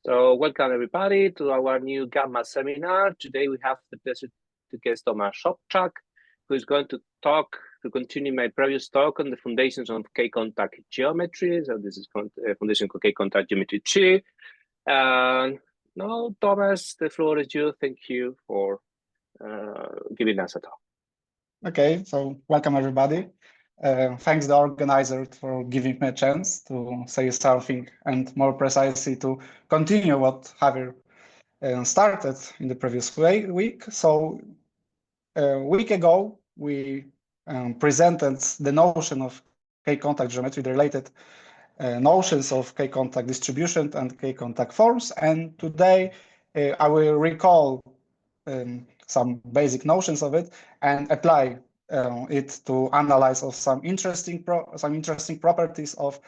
So welcome everybody to our new Gamma seminar. Today we have the pleasure to guest Tomasz Sobczak, who is going to continue my previous talk on the foundations of K-contact geometry. So this is foundation of K-contact geometry 2. Now, Tomasz, the floor is yours. Thank you for giving us a talk. Okay, so welcome everybody. Thanks the organizer for giving me a chance to say something and more precisely to continue what Javier started in the previous week. So a week ago, we presented the notion of K-contact geometry, the related notions of K-contact distribution and K-contact forms. And today I will recall some basic notions of it and apply it to analyze of some interesting properties of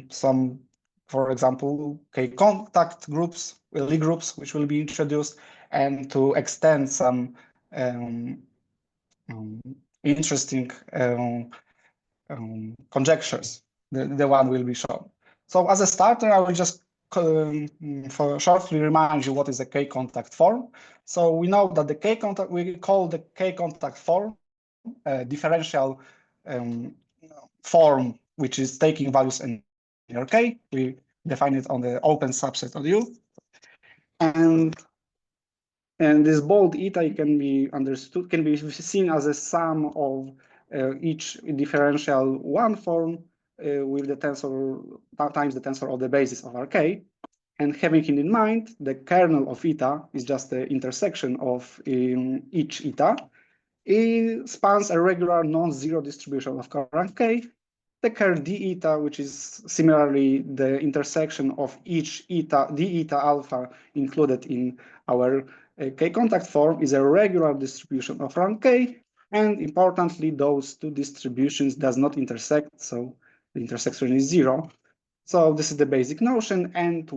some, for example, K-contact groups, Lie groups, which will be introduced, and to extend some interesting conjectures. The one will be shown. So as a starter, I will just shortly remind you what is a K-contact form. So we know that the K-contact, we call the K-contact form a differential form, which is taking values in your K. We define it on the open subset of U. And this bold eta can be understood, can be seen as a sum of each differential one form with the tensor times the tensor of the basis of Rk. And having it in mind, the kernel of eta is just the intersection of each eta. It spans a regular non-zero distribution of current K. The curl d eta, which is similarly the intersection of each eta, d eta alpha included in our K-contact form, is a regular distribution of rank K. And importantly, those two distributions does not intersect, so the intersection is zero. So this is the basic notion, and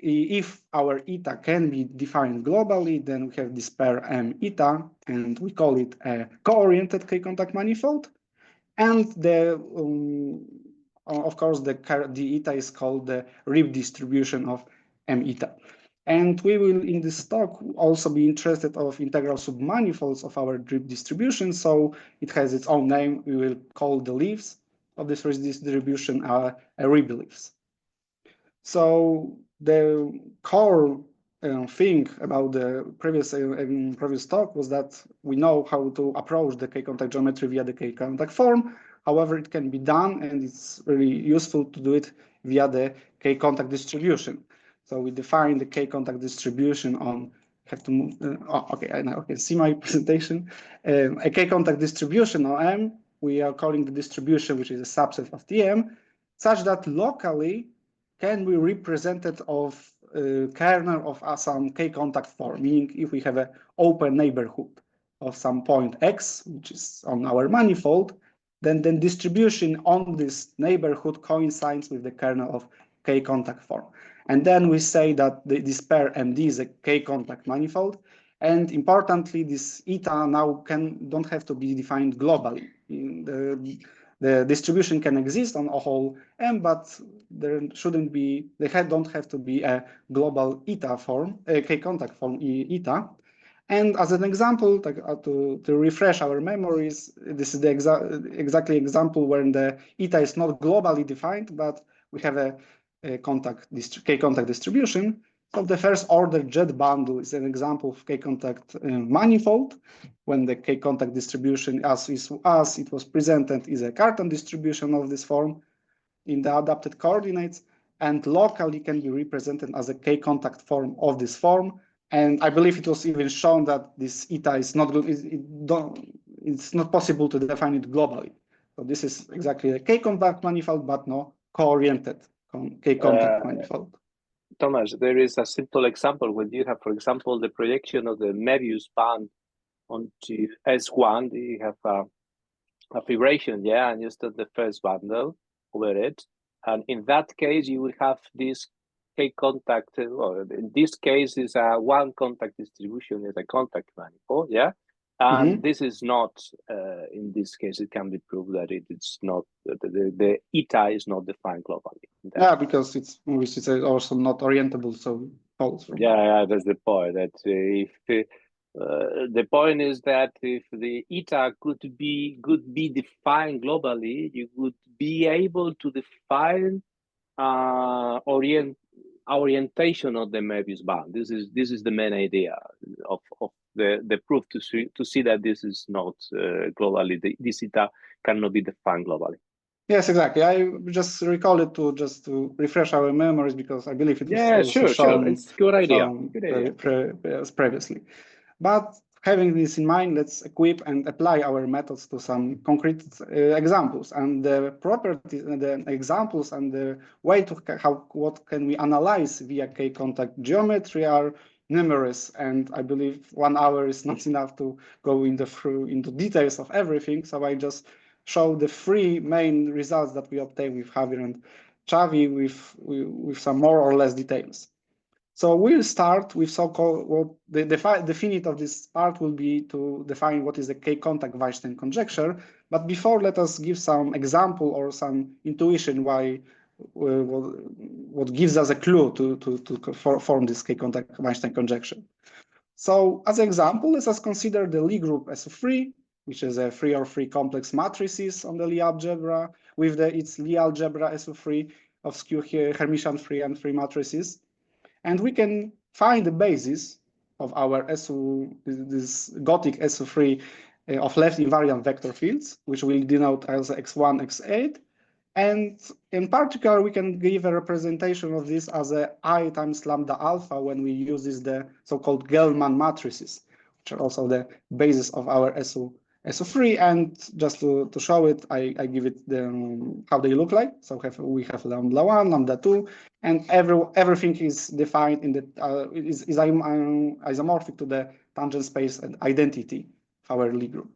if our eta can be defined globally, then we have this pair M eta, and we call it a co-oriented K-contact manifold. And of course, the d eta is called the Rib distribution of M eta. And we will, in this talk, also be interested of integral submanifolds of our Rib distribution. So it has its own name. We will call the leaves of this distribution Rib leaves. So the core thing about the previous talk was that we know how to approach the K-contact geometry via the K-contact form. However, it can be done, and it's really useful to do it via the K-contact distribution. So we define the K-contact distribution on, have to move, okay, I now can see my presentation. A K-contact distribution on M, we are calling the distribution, which is a subset of Tm, such that locally can be represented of kernel of some K-contact form, meaning if we have an open neighborhood of some point X, which is on our manifold, then the distribution on this neighborhood coincides with the kernel of K-contact form. And then we say that this pair MD is a K-contact manifold. And importantly, this eta now don't have to be defined globally. The distribution can exist on a whole M, but there shouldn't be, don't have to be a global eta form, a K-contact form eta. And as an example, to refresh our memories, this is the exactly example when the eta is not globally defined, but we have a K-contact distribution. So the first order jet bundle is an example of K-contact manifold, when the K-contact distribution as it was presented is a Cartan distribution of this form in the adapted coordinates, and locally can be represented as a K-contact form of this form. And I believe it was even shown that this eta is not it's not possible to define it globally. So this is exactly a K-contact manifold, but no co-oriented K-contact manifold. Tomasz, there is a simple example when you have, for example, the projection of the Möbius band onto S1, you have a vibration, yeah, and you start the first bundle over it. And in that case, you will have this K-contact, well, in this case, is a one contact distribution is a contact manifold, yeah? And this is not, in this case, it can be proved that it's not, the eta is not defined globally. Yeah, because it's also not orientable, so false. Right? Yeah, that's the point. That if the point is that if the eta could be defined globally, you would be able to define orientation of the Möbius band. This is the main idea of the proof to see that this is not globally. This eta cannot be defined globally. Yes, exactly. I just recall it to refresh our memories because I believe it was also shown, It's a good idea. Previously. But having this in mind, let's equip and apply our methods to some concrete examples. And the properties, the examples, and the way to what can we analyze via K-contact geometry are numerous. And I believe 1 hour is not enough to go into details of everything. So I just show the 3 main results that we obtain with Javier and Xavi with some more or less details. So we'll start with so-called, the definite of this part will be to define what is the K-contact Weinstein conjecture. But before, let us give some example or some intuition why what gives us a clue to form this K-contact Weinstein conjecture. So as an example, let us consider the Lie group S3, which is a 3 or 3 complex matrices on the Lie algebra with its Lie algebra S3 of skew Hermitian 3 and 3 matrices. And we can find the basis of our this Gothic SO3 of left invariant vector fields, which will denote as x1, x8. And in particular, we can give a representation of this as a I times lambda alpha when we use the so-called Gell-Mann matrices, which are also the basis of our SO3. And just to show it, I give it how they look like. So we have lambda 1, lambda 2, and everything is defined in the is isomorphic to the tangent space and identity of our Lie group.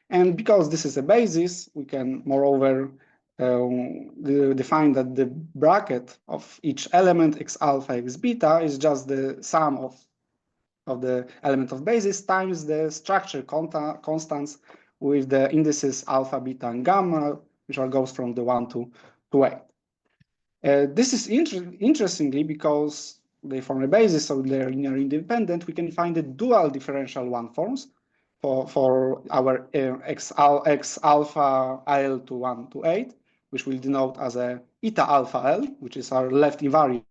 And because this is a basis, we can moreover define that the bracket of each element x alpha x beta is just the sum of the element of basis times the structure constants with the indices alpha, beta, and gamma, which goes from the 1 to 8. This is interestingly because they form a basis, so they're linearly independent. We can find the dual differential one forms for our x alpha L to 1 to 8, which will denote as a eta alpha L, which is our left invariant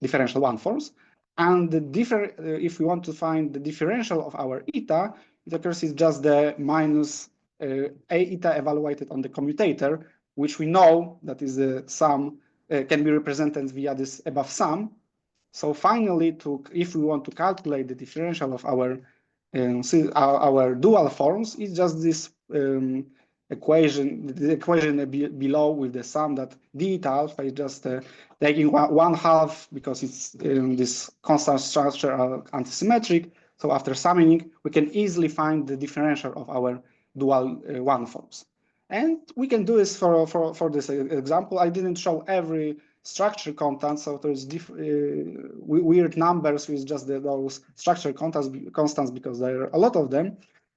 differential one forms. And if we want to find the differential of our eta, it occurs is just the minus a eta evaluated on the commutator, which we know that is the sum can be represented via this above sum. So finally, if we want to calculate the differential of our dual forms, it's just this equation, the equation below with the sum that d eta alpha is just taking 1/2 because it's this constant structure are antisymmetric. So after summing, we can easily find the differential of our dual one forms. And we can do this for this example. I didn't show every structure constant, so there's weird numbers with just those structure constants because there are a lot of them.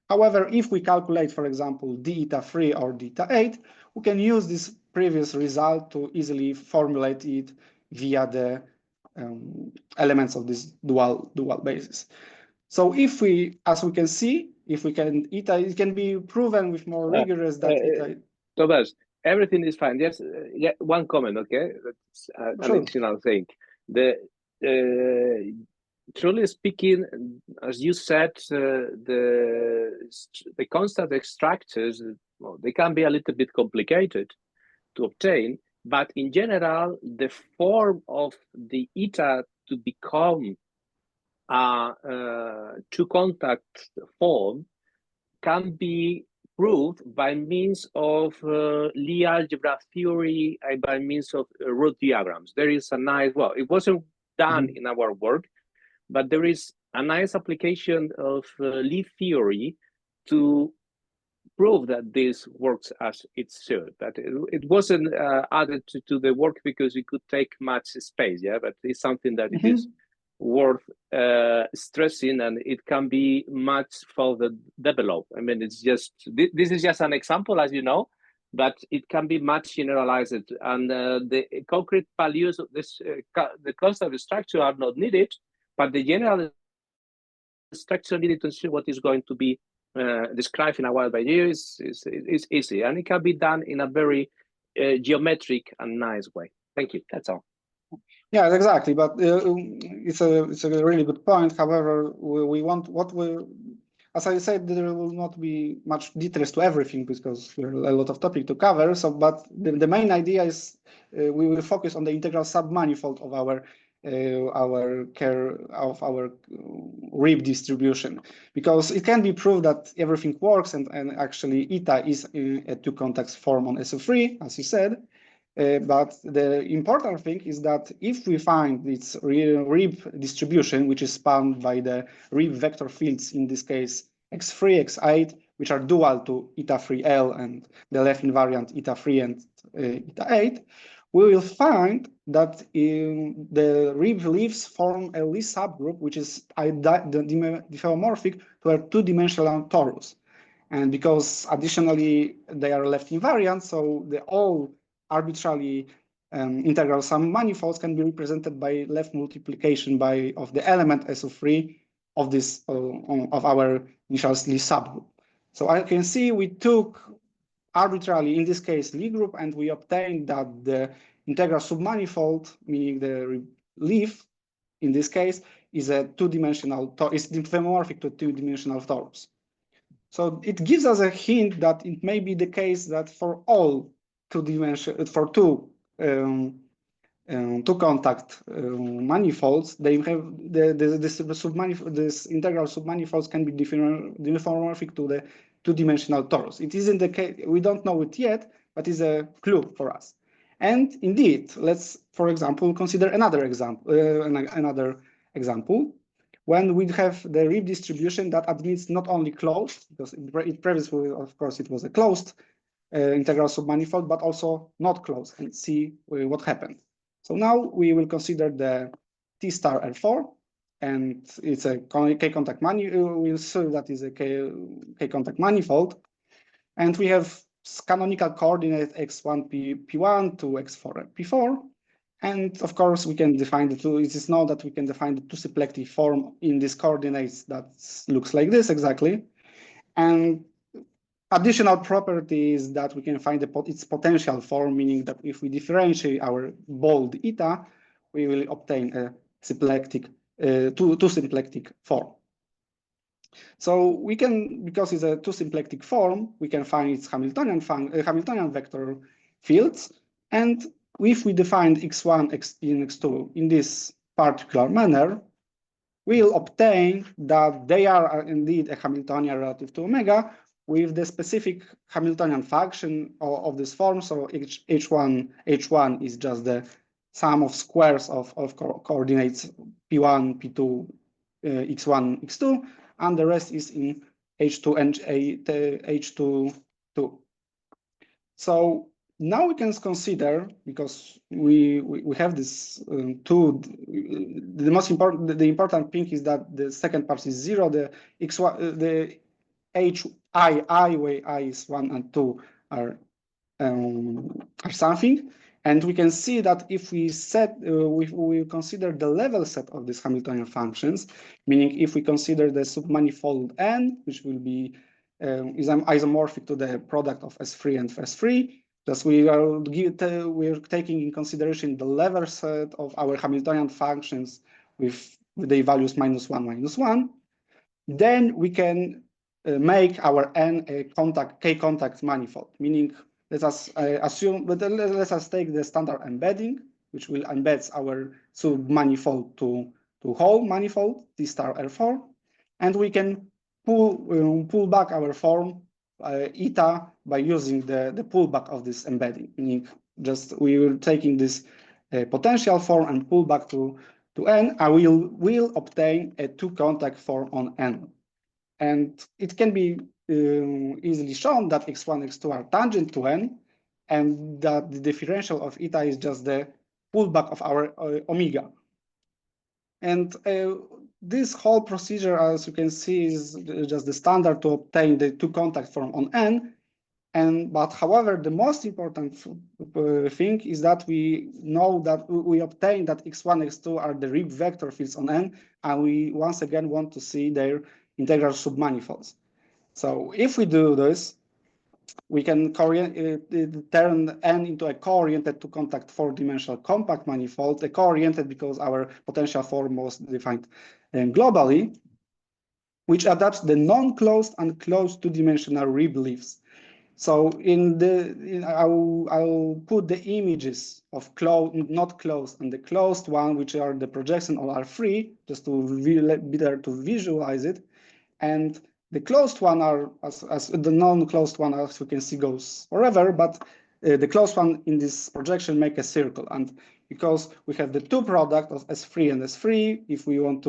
However, if we calculate, for example, d eta 3 or d eta 8, we can use this previous result to easily formulate it via the elements of this dual basis. So if we, as we can see, if we can eta, it can be proven with more rigorous that eta. Tomasz, everything is fine. Just one comment, okay? That's an additional thing. Truly speaking, as you said, the constant extractors, well, they can be a little bit complicated to obtain, but in general, the form of the eta to become a two-contact form can be proved by means of Lie algebra theory and by means of root diagrams. There is a nice, well, it wasn't done in our work, but there is a nice application of Lie theory to prove that this works as it should. But it wasn't added to the work because it could take much space, yeah, but it's something that it is worth stressing, and it can be much further developed. I mean, it's just, this is just an example, as you know, but it can be much generalized, and the concrete values of this the constant structure are not needed, but the general structure needed to ensure what is going to be described in a while by you is easy, and it can be done in a very geometric and nice way. Thank you. That's all. Yeah, exactly. But it's a really good point. However, we want as I said, there will not be much details to everything because there are a lot of topic to cover. So, but the main idea is we will focus on the integral submanifold of our RIP distribution, because it can be proved that everything works, and actually eta is a two-context form on SO3, as you said. But the important thing is that if we find this RIP distribution, which is spanned by the RIP vector fields, in this case x3, x8, which are dual to eta3L and the left invariant eta3 and eta8, we will find that the RIP leaves form a Lie subgroup, which is diffeomorphic to a two-dimensional torus. And because additionally they are left invariant, so all arbitrarily integral sum manifolds can be represented by left multiplication of the element SO3 of this of our initial Lie subgroup. So I can see we took arbitrarily, in this case, Lie group, and we obtained that the integral submanifold, meaning the leaf, in this case, is a two-dimensional, is diffeomorphic to a two-dimensional torus. So it gives us a hint that it may be the case that for all two-contact manifolds, they have this integral submanifolds can be diffeomorphic to the two-dimensional torus. It isn't the case; we don't know it yet, but it's a clue for us. And indeed, let's, for example, consider another example. When we have the RIP distribution that admits not only closed, because previously, of course, it was a closed integral submanifold, but also not closed, and see what happened. So now we will consider the T star L4, and it's a K-contact manifold. We'll see that is a K-contact manifold, and we have canonical coordinate x1 p1 to x4 p4. And of course, we can define the two. It is known that we can define the two-symplectic form in these coordinates that looks like this exactly. And additional property is that we can find its potential form, meaning that if we differentiate our bold eta, we will obtain a symplectic, two-symplectic form. So we can, because it's a two-symplectic form, we can find its Hamiltonian vector fields, and if we define x1 in x2 in this particular manner, we'll obtain that they are indeed a Hamiltonian relative to omega with the specific Hamiltonian function of this form. So h1 is just the sum of squares of coordinates p1, p2, x1, x2, and the rest is in h2 and h2, 2. So now we can consider, because we have this the important thing is that the second part is 0, the x1, the hi, where I is 1 and 2 are something, and we can see that if we set we consider the level set of these Hamiltonian functions, meaning if we consider the submanifold n, which will be is isomorphic to the product of S3 and S3. Thus, we are taking in consideration the level set of our Hamiltonian functions with the values -1, -1. Then we can make our n a K-contact manifold, meaning let us assume, but let us take the standard embedding, which will embed our submanifold to whole manifold, T star L4, and we can pull back our form eta by using the pullback of this embedding, meaning just we will taking this potential form and pull back to n, and we'll obtain a two-contact form on n. And it can be easily shown that x1, x2 are tangent to n, and that the differential of eta is just the pullback of our omega. And this whole procedure, as you can see, is just the standard to obtain the two-contact form on n. But however, the most important thing is that we know that we obtain that x1, x2 are the Riemann vector fields on N, and we once again want to see their integral submanifolds. So if we do this, we can turn N into a co-oriented to contact four-dimensional compact manifold, a co-oriented because our potential form was defined globally, which adapts the non-closed and closed two-dimensional rebeliefs. So I'll put the images of not closed and the closed one, which are the projection or are free, just to better to visualize it. And the closed one are, as the non-closed one, as we can see, goes forever, but the closed one in this projection make a circle. And because we have the two product of S3 and S3, if we want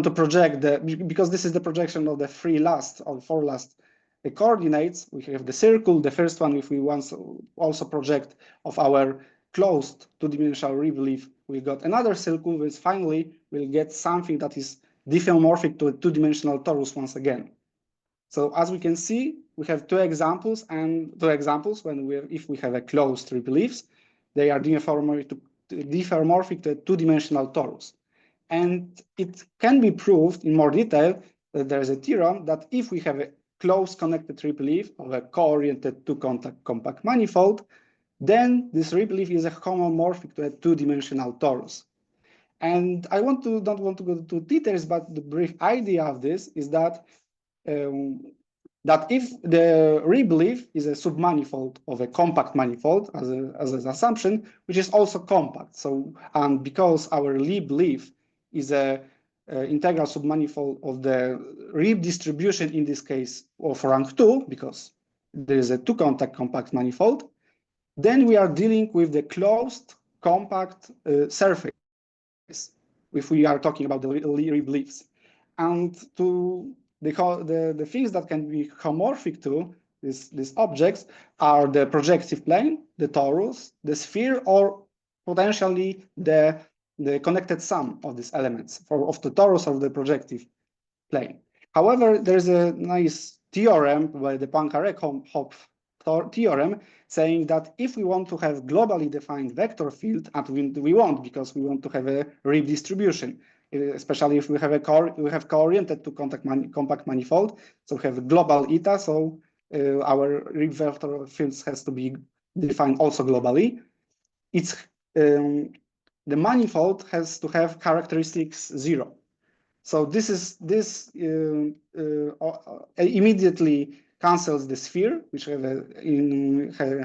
to project because this is the projection of the four last coordinates, we have the circle. The first one, if we want to also project of our closed two-dimensional rebelief, we got another circle, which finally will get something that is diffeomorphic to a two-dimensional torus once again. So as we can see, we have two examples when if we have a closed rebeliefs, they are diffeomorphic to a two-dimensional torus. And it can be proved in more detail that there is a theorem that if we have a close connected rebelief of a co-oriented two-contact compact manifold, then this rebelief is a homomorphic to a two-dimensional torus. And I don't want to go into details, but the brief idea of this is that that if the rebelief is a submanifold of a compact manifold as an assumption, which is also compact. So, and because our rebelief is a integral submanifold of the Riemann distribution in this case of rank 2, because there is a two-contact compact manifold, then we are dealing with the closed compact surface if we are talking about the rebeliefs. And to the things that can be homomorphic to these objects are the projective plane, the torus, the sphere, or potentially the connected sum of these elements of the torus of the projective plane. However, there's a nice theorem by the Poincaré-Hopf theorem saying that if we want to have globally defined vector field, and we want because we want to have a Riemann distribution, especially if we have co-oriented to compact manifold, so we have a global eta, so our Riemann vector fields has to be defined also globally. It's the manifold has to have characteristics 0. So this immediately cancels the sphere, which have a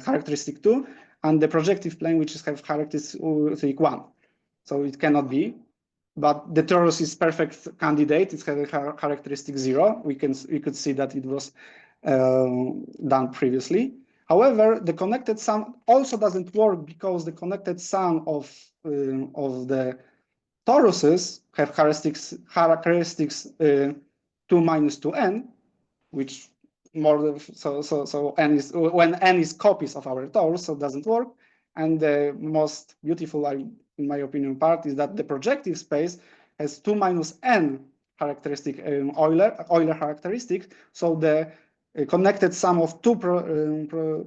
characteristic 2, and the projective plane, which have characteristic 1. So it cannot be. But the torus is perfect candidate. It has a characteristic 0. We could see that it was done previously. However, the connected sum also doesn't work because the connected sum of the toruses have characteristics 2 minus 2n, which so n is when n is copies of our torus, so it doesn't work. And the most beautiful, in my opinion, part is that the projective space has 2 minus n characteristic Euler characteristic. So the connected sum of two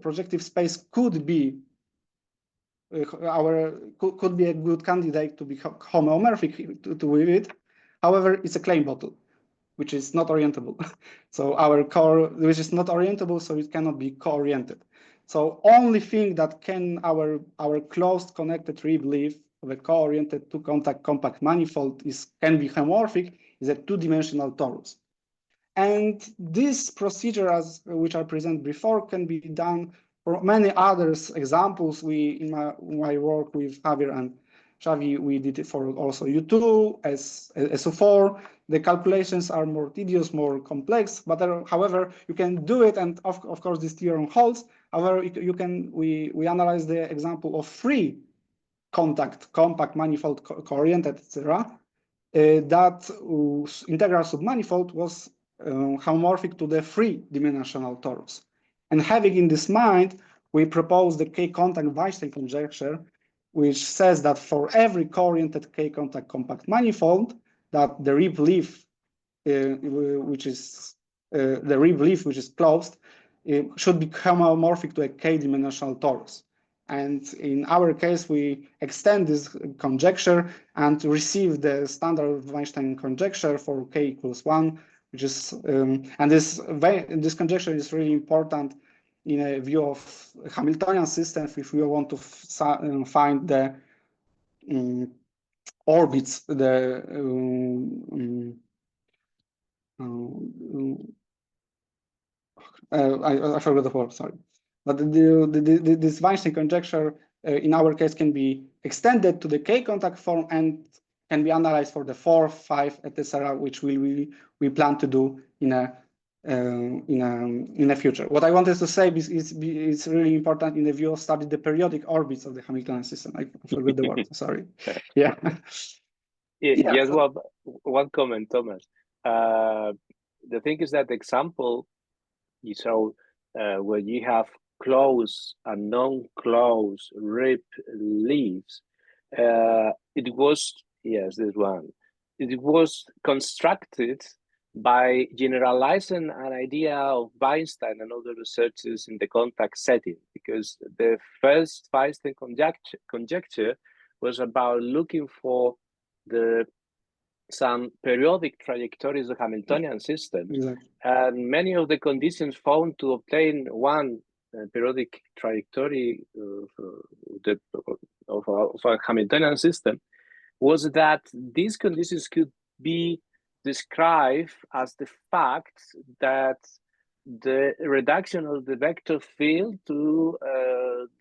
projective space could be could be a good candidate to be homomorphic to with it. However, it's a claim bottle, which is not orientable. So our core, which is not orientable, so it cannot be co-oriented. So only thing that can our closed connected rebelief of a co-oriented two-contact compact manifold can be homomorphic is a two-dimensional torus. And this procedure, which I presented before, can be done for many others examples. In my work with Javier and Xavi, we did it for also U2, SO4. The calculations are more tedious, more complex, but however, you can do it, and of course this theorem holds. However, we analyze the example of free contact, compact, manifold, co-oriented, etc. That integral submanifold was homomorphic to the three-dimensional torus. And having in this mind, we propose the K-contact Weinstein conjecture, which says that for every co-oriented K-contact compact manifold, that the rebelief, which is the Rib leaf, which is closed, should be homomorphic to a k-dimensional torus. And in our case, we extend this conjecture and receive the standard Weinstein conjecture for k equals 1, which is, and this conjecture is really important in a view of Hamiltonian systems if we want to find the orbits, I forgot the word, sorry. But this Weinstein conjecture in our case can be extended to the k-contact form and can be analyzed for the 4, 5, etc., which we plan to do in a future. What I wanted to say is it's really important in the view of study the periodic orbits of the Hamiltonian system. I forgot the word. Sorry. Yeah. Yes. One comment, Thomas. The thing is that the example you saw where you have closed and non-closed rib leaves, it was, yes, this one. It was constructed by generalizing an idea of Weinstein and other researchers in the contact setting, because the first Weinstein conjecture was about looking for some periodic trajectories of Hamiltonian systems, exactly. And many of the conditions found to obtain one periodic trajectory of a Hamiltonian system was that these conditions could be described as the fact that the reduction of the vector field to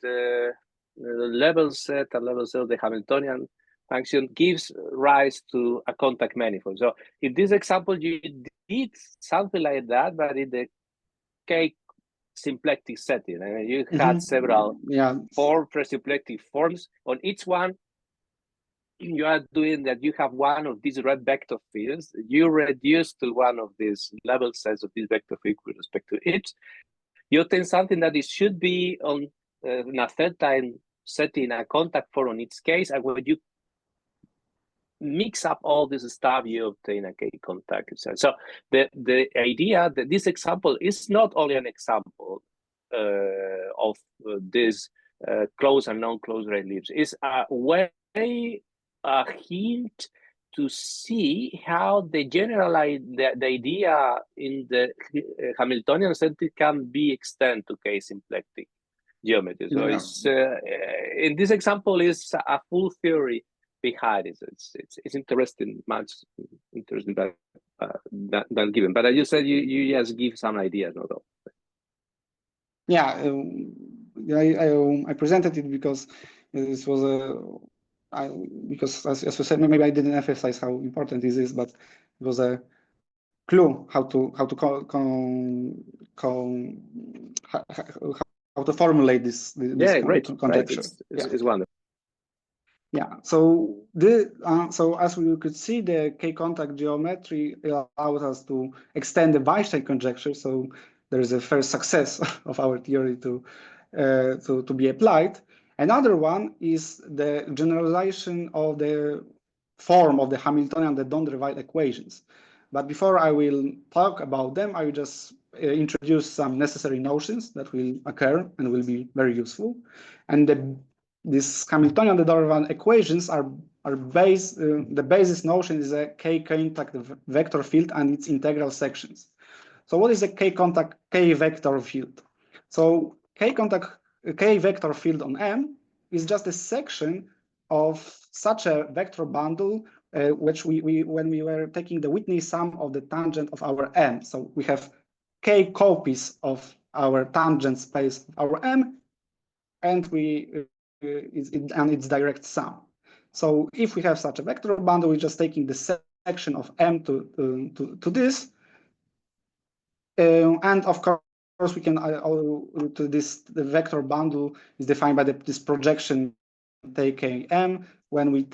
the level set and level set of the Hamiltonian function gives rise to a contact manifold. So in this example, you did something like that, but in the K symplectic setting. And you had several 4 presymplectic forms. On each one, you are doing that. You have one of these red vector fields. You reduce to one of these level sets of this vector field with respect to each. You obtain something that it should be on in a certain setting, a contact form on each case, and when you mix up all this stuff, you obtain a K contact. So the idea that this example is not only an example of this closed and non-closed red leaves, it's a way, a hint to see how the the idea in the Hamiltonian setting can be extended to K symplectic geometry. So it's in this example is a full theory behind it. It's interesting, much interesting than given. But as you said, you just give some ideas, no? Yeah, I presented it because this was because as you said, maybe I didn't emphasize how important this is, but it was a clue how to formulate this great conjecture. It's wonderful. Yeah, so so as we could see, the K-contact geometry allows us to extend the Weinstein conjecture. So there is a first success of our theory to be applied. Another one is the generalization of the form of the Hamilton-De Donder-Weyl equations. But before I will talk about them, I will just introduce some necessary notions that will occur and will be very useful. And these Hamiltonian-De Donder-Weyl equations are based. The basis notion is a K-contact vector field and its integral sections. So what is a K-contact K-vector field? So K-vector field on M is just a section of such a vector bundle which when we were taking the Whitney sum of the tangent of our M. So we have K copies of our tangent space of our M, and its direct sum. So if we have such a vector bundle, we're just taking the section of M to this. And of course, we can the vector bundle is defined by this projection TKM when we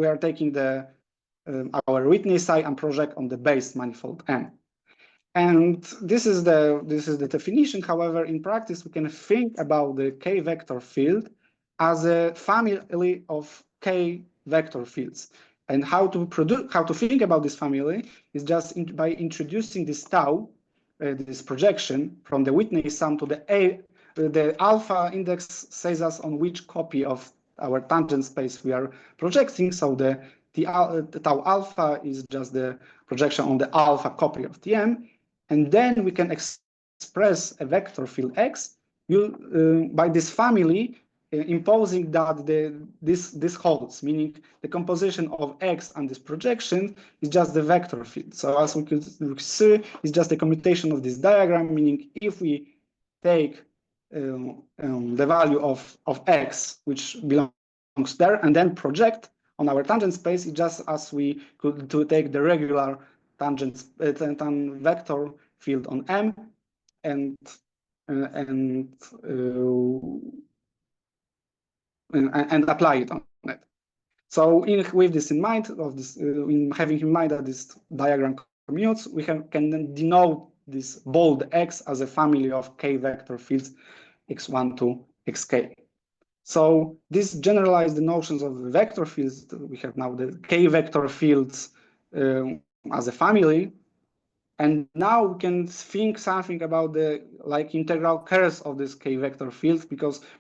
are taking our Whitney psi and project on the base manifold M. And this is the definition. However, in practice, we can think about the K vector field as a family of K vector fields. And how to think about this family is just by introducing this tau, this projection from the Whitney sum to the alpha index says us on which copy of our tangent space we are projecting. So the tau alpha is just the projection on the alpha copy of Tm, and then we can express a vector field X by this family, imposing that this holds, meaning the composition of X and this projection is just the vector field. So as we could see, it's just a commutation of this diagram, meaning if we take the value of X, which belongs there, and then project on our tangent space, it's just as we could take the regular tangent vector field on M and apply it on it. So with this in mind, having in mind that this diagram commutes, we can then denote this bold X as a family of K vector fields X1 to Xk. So this generalized the notions of the vector fields. We have now the K vector fields as a family. And now we can think something about the integral curves of this K vector field,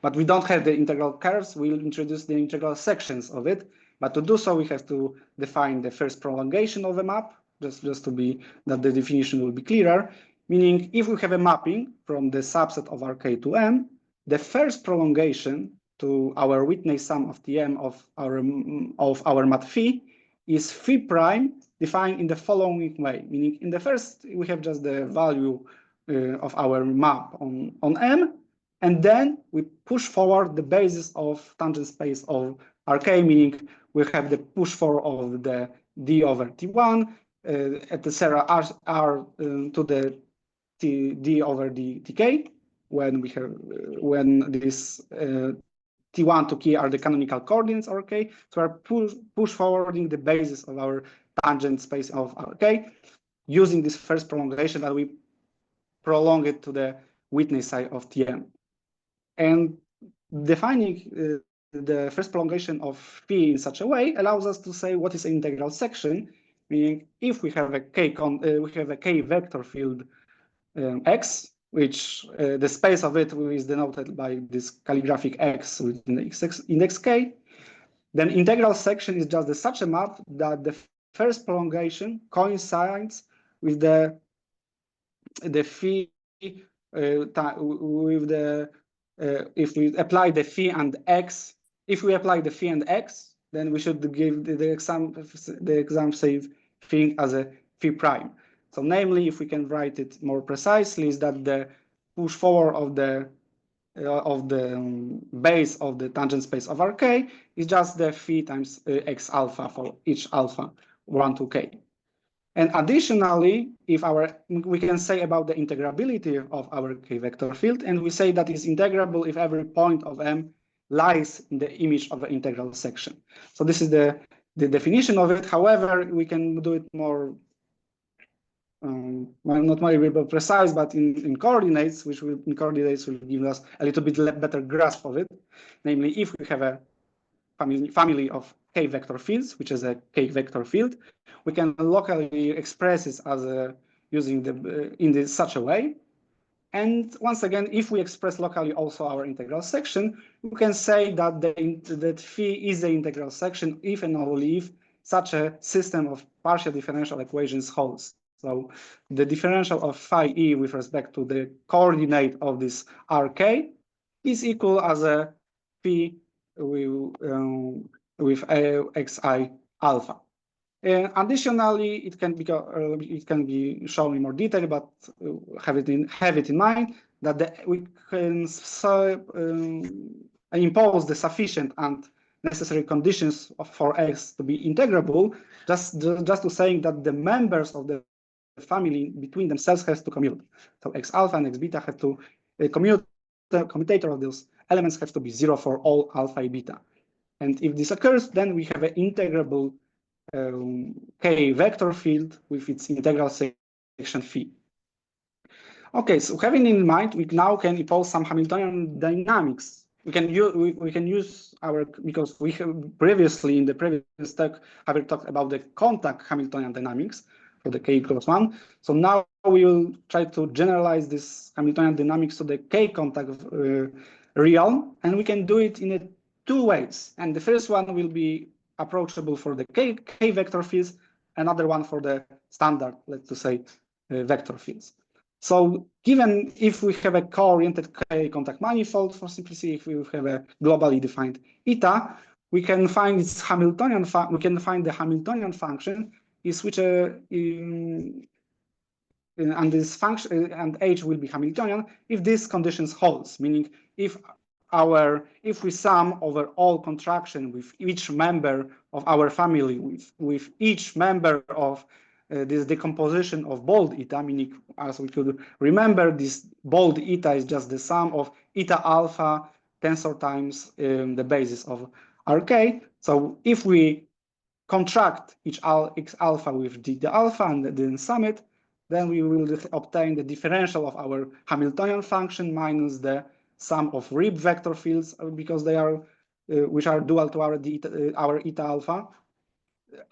but we don't have the integral curves. We'll introduce the integral sections of it. But to do so, we have to define the first prolongation of a map, just to be that the definition will be clearer. Meaning, if we have a mapping from the subset of Rk to M, the first prolongation to our Whitney sum of Tm of our mat phi is phi prime defined in the following way, meaning in the first we have just the value of our map on M, and then we push forward the basis of tangent space of Rk, meaning we have the push forward of the d over T1, etc. R to the d over the Tk, when this T1 to K are the canonical coordinates of Rk. So we're push forwarding the basis of our tangent space of Rk using this first prolongation that we prolong it to the Whitney side of Tm. And defining the first prolongation of phi in such a way allows us to say what is an integral section, meaning if we have a K vector field X, which the space of it is denoted by this calligraphic X within the index K, then integral section is just such a map that the first prolongation coincides with the phi with the if we apply the phi and X. If we apply the phi and X, then we should give the exam safe thing as a phi prime. So namely, if we can write it more precisely, is that the push forward of the base of the tangent space of Rk is just the phi times X alpha for each alpha 1 to K. And additionally, we can say about the integrability of our K vector field, and we say that it's integrable if every point of M lies in the image of the integral section. So this is the definition of it. However, we can do it more, well, not very precise, but in coordinates, will give us a little bit better grasp of it. Namely, if we have a family of K vector fields, which is a K vector field, we can locally express it as in such a way. And once again, if we express locally also our integral section, we can say that that phi is the integral section if and only if such a system of partial differential equations holds. So the differential of phi e with respect to the coordinate of this Rk is equal as a phi with xi alpha. Additionally, it can be shown in more detail, but have it in mind that we can impose the sufficient and necessary conditions for X to be integrable, just to saying that the members of the family between themselves has to commute. So X alpha and X beta have to commute. The commutator of those elements has to be 0 for all alpha and beta. And if this occurs, then we have an integrable K vector field with its integral section phi. Okay, so having in mind, we now can impose some Hamiltonian dynamics we can use our, because we have previously in the previous talk have talked about the contact Hamiltonian dynamics for the k equals 1. So now we will try to generalize this Hamiltonian dynamics to the k contact realm, and we can do it in two ways. And the first one will be approachable for the k vector fields, another one for the standard, let's say, vector fields. So given if we have a co-oriented k contact manifold, for simplicity, if we have a globally defined eta, we can find its Hamiltonian. We can find the Hamiltonian function is which and this function and h will be Hamiltonian if these conditions holds, meaning if we sum over all contraction with each member of our family, with each member of this decomposition of bold eta, meaning, as we could remember, this bold eta is just the sum of eta alpha tensor times the basis of Rk. So if we contract each x alpha with d alpha and then sum it, then we will obtain the differential of our Hamiltonian function minus the sum of Rib vector fields, because they are which are dual to our eta alpha,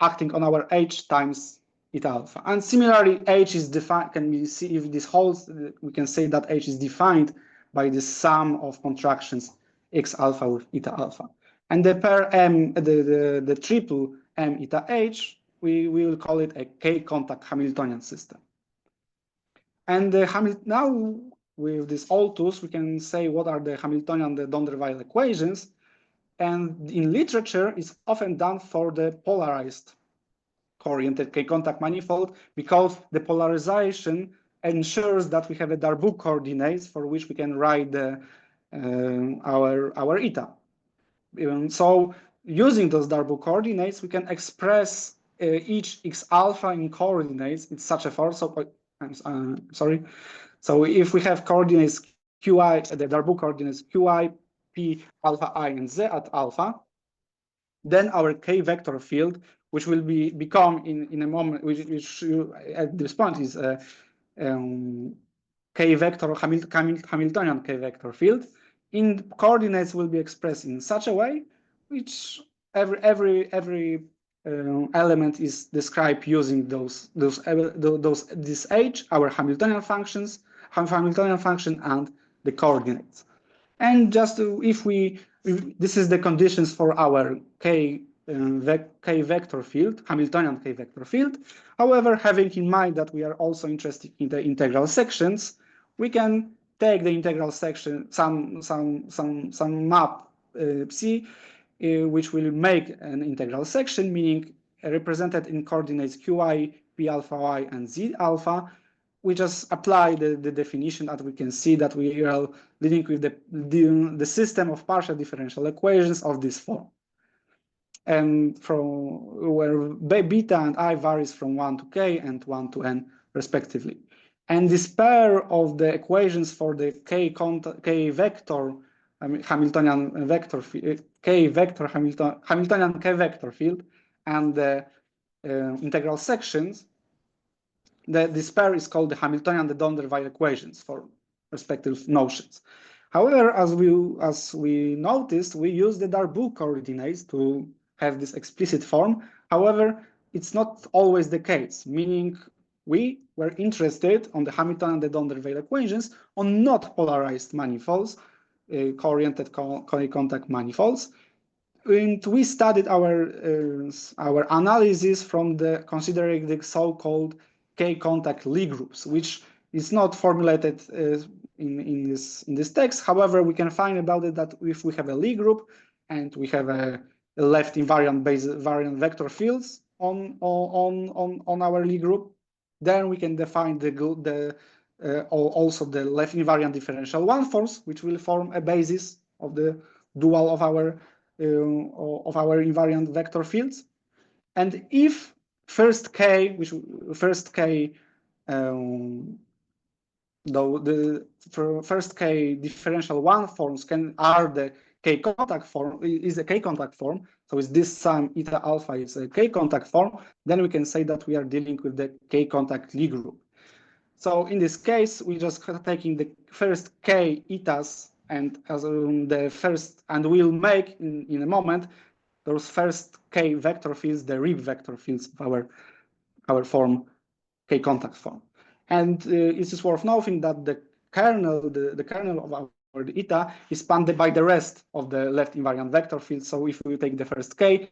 acting on our h times eta alpha. And similarly, h is defined. Can we see if this holds? We can say that h is defined by the sum of contractions x alpha with eta alpha. And the pair m, the triple m eta h, we will call it a k contact Hamiltonian system. And now with these all tools, we can say what are the Hamiltonian-De Donder-Weyl equations. And in literature, it's often done for the polarized co-oriented k-contact manifold, because the polarization ensures that we have a Darboux coordinates for which we can write our eta. So using those Darboux coordinates, we can express each x alpha in coordinates in such a form. So sorry. So if we have coordinates qi, the Darboux coordinates qi, p, alpha I, and z at alpha, then our k vector field, which will become in a moment, which at this point is k vector Hamiltonian k vector field, in coordinates will be expressed in such a way which every element is described using this h, our Hamiltonian function, and the coordinates. And just this is the conditions for our k vector field, Hamiltonian k vector field. However, having in mind that we are also interested in the integral sections, we can take the integral section, some map psi, which will make an integral section, meaning represented in coordinates qi, p alpha y, and z alpha. We just apply the definition that we can see that we are dealing with the system of partial differential equations of this form, and from where beta and I varies from 1 to k and 1 to n respectively. And this pair of the equations for the k vector Hamiltonian vector Hamiltonian k vector field and the integral sections, this pair is called the Hamiltonian-De Donder-Weyl equations for respective notions. However, as we noticed, we use the Darboux coordinates to have this explicit form. However, it's not always the case, meaning we were interested on the Hamiltonian-De Donder-Weyl equations on not polarized manifolds, co-oriented contact manifolds. And we studied our analysis from considering the so-called k-contact Lie groups, which is not formulated in this text. However, we can find about it that if we have a Lie group and we have a left invariant variant vector fields on our Lie group, then we can define also the left invariant differential one forms, which will form a basis of the dual of our invariant vector fields. And if first k first k differential one forms are the k contact form, is a k contact form, so is this sum eta alpha is a k contact form, then we can say that we are dealing with the k contact Lie group. So in this case, we just taking the first k etas and as the first, and we'll make in a moment those first K vector fields, the Rib vector fields of our form, K contact form. And it is worth noting that the kernel, the kernel of our eta is spanned by the rest of the left invariant vector fields. So if we take the first K,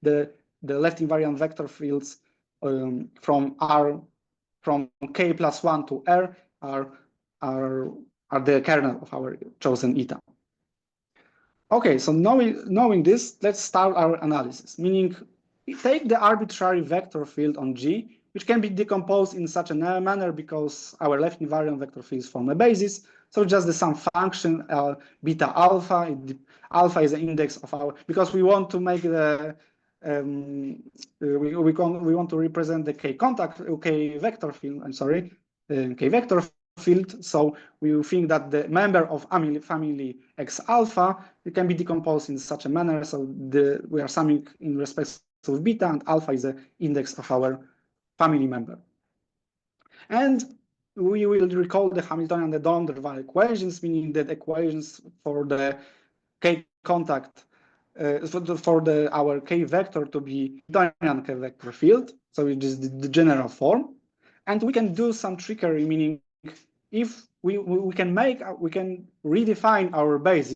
the left invariant vector fields from K plus 1 to R are the kernel of our chosen eta. Okay, so knowing this, let's start our analysis, meaning take the arbitrary vector field on G, which can be decomposed in such a manner because our left invariant vector fields form a basis. So just the sum function beta alpha. Alpha is the index of our, because we want to make the we want to represent the K vector field. I'm sorry, K vector field. So we think that the member of family X alpha, it can be decomposed in such a manner. So we are summing in respect of beta, and alpha is the index of our family member. And we will recall the Hamilton-De Donder-Weyl equations, meaning that equations for the K contact for our K vector to be Hamiltonian K vector field. So it is the general form, and we can do some trickery, meaning if we can redefine our basis,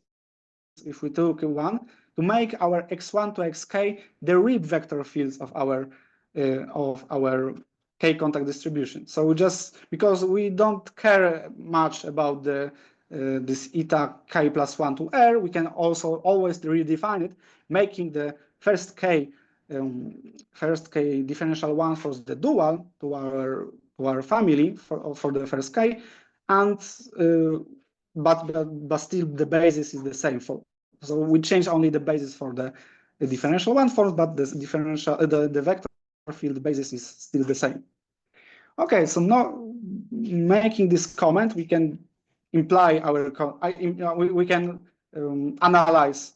if we took one, to make our x1 to xk the Rib vector fields of our K contact distribution. So just because we don't care much about this eta K plus 1 to R, we can also always redefine it, making the first K differential one for the dual to our family for the first K, and but still the basis is the same. So we change only the basis for the differential one form, but the differential the vector field basis is still the same. Okay, so now making this comment, we can imply we can analyze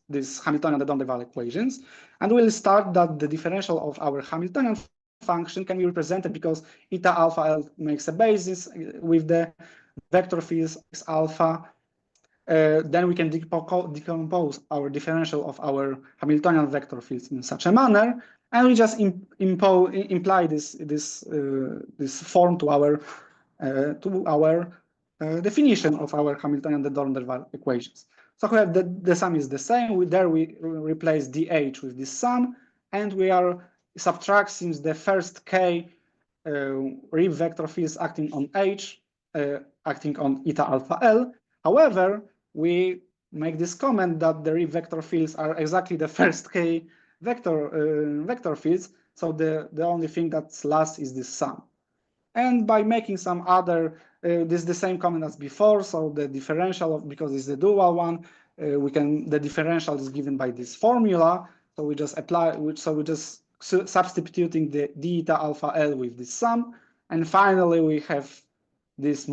these Hamiltonian-De Donder-Weyl equations, and we'll start that the differential of our Hamiltonian function can be represented because eta alpha L makes a basis with the vector fields X alpha. Then we can decompose our differential of our Hamiltonian vector fields in such a manner, and we just imply this form to our definition of our Hamiltonian-De Donder-Weyl equations. So we have the sum is the same. We replace dh with this sum, and we are subtracting the first K Rib vector fields acting on H, acting on eta alpha L. However, we make this comment that the Rib vector fields are exactly the first K vector fields. So the only thing that's last is this sum. And by making some other, this is the same comment as before. So the differential because it's the dual one, the differential is given by this formula. So we just substituting the d eta alpha L with this sum, and finally we have these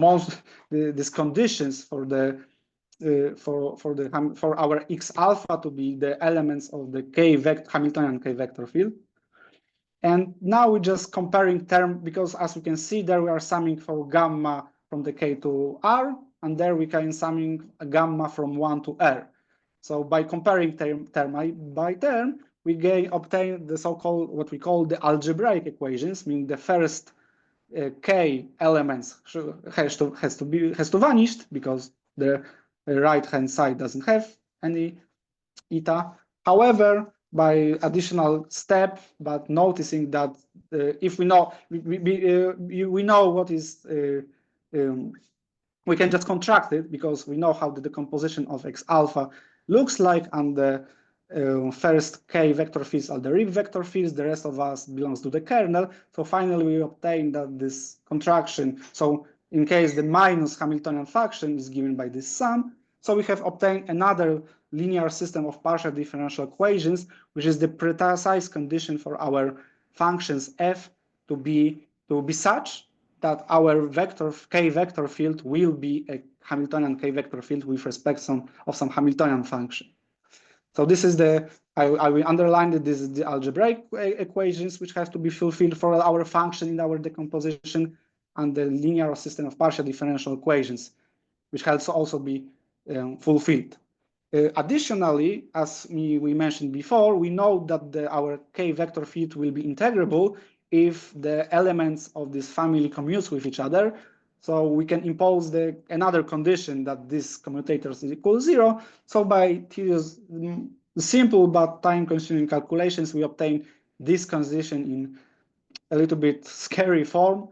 conditions for our X alpha to be the elements of the Hamiltonian K vector field. And now we're just comparing term, because as we can see there we are summing for gamma from the K to R, and there we can summing a gamma from 1 to R. So by comparing term by term, we obtain the so-called what we call the algebraic equations, meaning the first K elements has to vanish because the right hand side doesn't have any eta. However, by additional step, but noticing that if we know we know what is we can just contract it because we know how the decomposition of X alpha looks like, and the first K vector fields are the Rib vector fields, the rest of us belongs to the kernel. So finally we obtain that this contraction, so in case the minus Hamiltonian function is given by this sum, so we have obtained another linear system of partial differential equations, which is the precise condition for our functions f to be such that our K vector field will be a Hamiltonian K vector field with respect of some Hamiltonian function. So this is I will underline that this is the algebraic equations which have to be fulfilled for our function in our decomposition, and the linear system of partial differential equations, which has to also be fulfilled. Additionally, as we mentioned before, we know that our K vector field will be integrable if the elements of this family commutes with each other. So we can impose another condition that this commutator is equal to 0. So by simple but time-consuming calculations, we obtain this condition in a little bit scary form.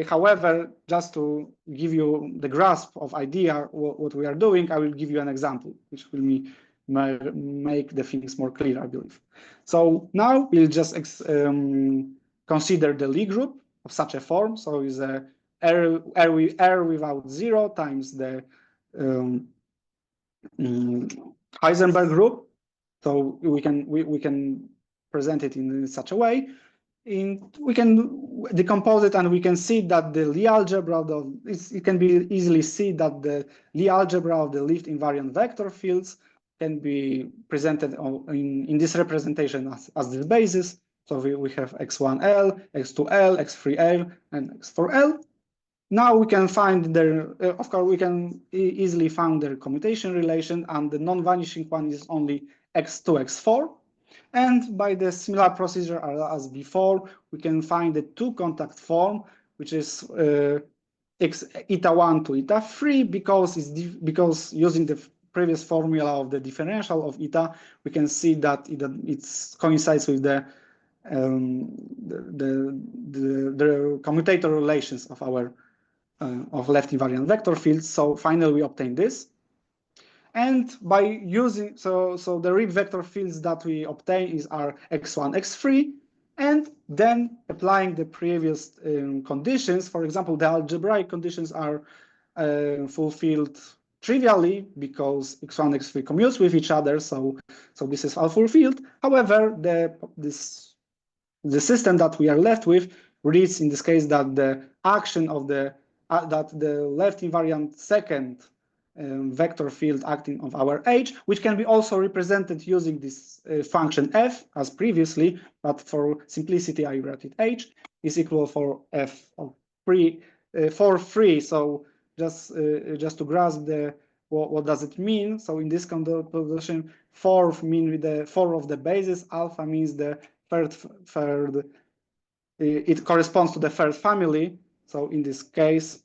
However, just to give you the grasp of idea what we are doing, I will give you an example, which will make the things more clear, I believe. So now we'll just consider the Lie group of such a form. So it's a R without 0 times the Heisenberg group. So we can present it in such a way. We can decompose it, and we can see that the Lie algebra it can be easily see that the Lie algebra of the Lift invariant vector fields can be presented in this representation as this basis. So we have x1L, x2L, x3L, and x4L. Now we can find of course, we can easily find their commutation relation, and the non-vanishing one is only x2, x4. And by the similar procedure as before, we can find the two-contact form, which is eta1 to eta3, because using the previous formula of the differential of eta, we can see that it coincides with the commutator relations of our of left invariant vector fields. So finally, we obtain this. And by using, so the Rib vector fields that we obtain are x1, x3, and then applying the previous conditions. For example, the algebraic conditions are fulfilled trivially because x1, x3 commutes with each other, so this is all fulfilled. However, the system that we are left with reads in this case that the action of the left invariant second vector field acting of our H, which can be also represented using this function f as previously, but for simplicity I write it H, is equal for f of for free. So just to grasp what does it mean. So in this composition, 4 means the 4 of the basis, alpha means the third it corresponds to the third family. So in this case,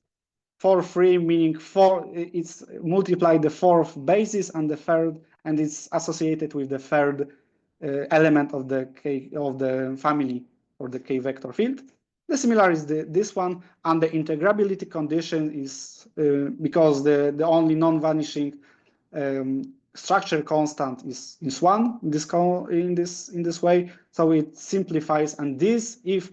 4, 3 meaning 4, it's multiplied the fourth basis and the third, and it's associated with the third element of the family or the K vector field. The similar is this one, and the integrability condition is because the only non-vanishing structure constant is 1 in this way. So it simplifies, and this if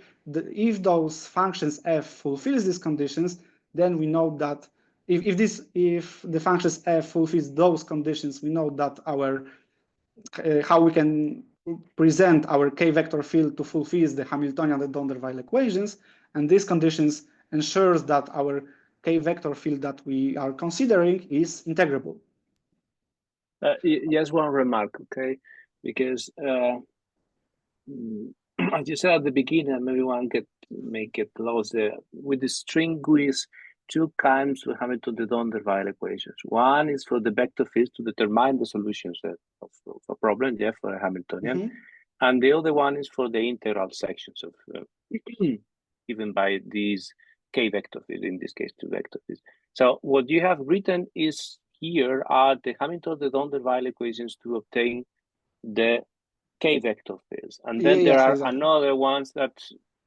those functions f fulfills these conditions, then we know that if the functions f fulfills those conditions, we know that our how we can present our K vector field to fulfill the Hamiltonian-De Donder-Weyl equations, and these conditions ensures that our K vector field that we are considering is integrable. Yes, one remark, okay, because as you said at the beginning, maybe one may get lost there. With the string with two kinds of Hamilton-De Donder-Weyl equations. One is for the vector fields to determine the solutions of a problem, yeah, for a Hamiltonian, and the other one is for the integral sections of given by these K vector fields, in this case, two vector fields. So what you have written is here are the Hamilton-De Donder-Weyl equations to obtain the K vector fields, and then there are another ones that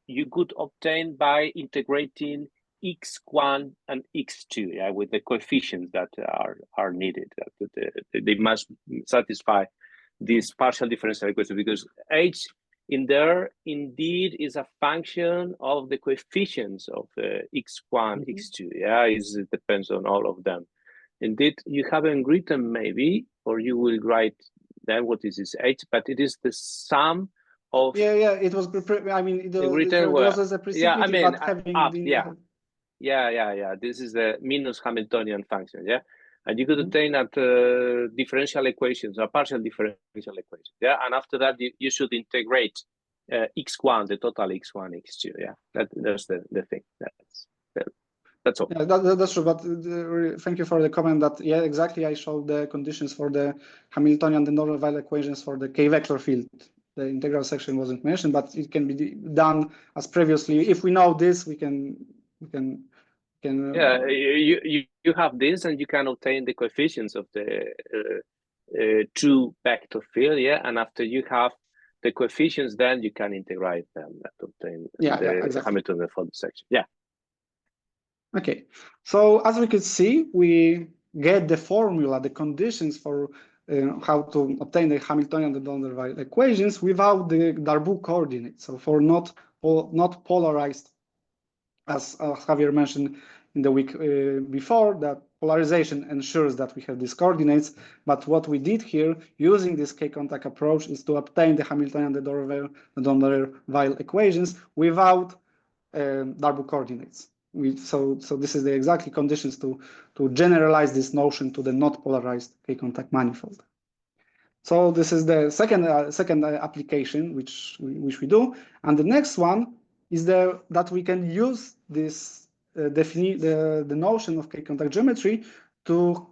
you could obtain by integrating x1 and x2, yeah, with the coefficients that are needed. They must satisfy this partial differential equation, because H in there indeed is a function of the coefficients of x1, x2. Yeah, it depends on all of them. Indeed, you haven't written maybe, or you will write then what is this H, but it is the sum of it was I mean it was a precipitate, but having up, this is the minus Hamiltonian function, yeah, and you could obtain that differential equations, a partial differential equation, yeah, and after that you should integrate x1, the total x1, x2, yeah, that's the thing. That's all. Yeah, that's true. But thank you for the comment. That yeah, exactly. I showed the conditions for the Hamiltonian De Donder-Weyl equations for the k-vector field. The integral section wasn't mentioned, but it can be done as previously. If we know this, we can. Yeah, you have this, and you can obtain the coefficients of the true vector field. Yeah, and after you have the coefficients, then you can integrate them to obtain the exactly. Hamilton-De Donder section. Yeah. Okay, so as we could see, we get the formula, the conditions for how to obtain the Hamiltonian De Donder-Weyl equations without the Darboux coordinates. So for not polarized, as Javier mentioned in the week before, that polarization ensures that we have these coordinates. But what we did here, using this k-contact approach, is to obtain the Hamiltonian De Donder-Weyl equations without Darboux coordinates. So this is the exactly conditions to generalize this notion to the not polarized k-contact manifold. So this is the second application which we do, and the next one is that we can use this the notion of k-contact geometry to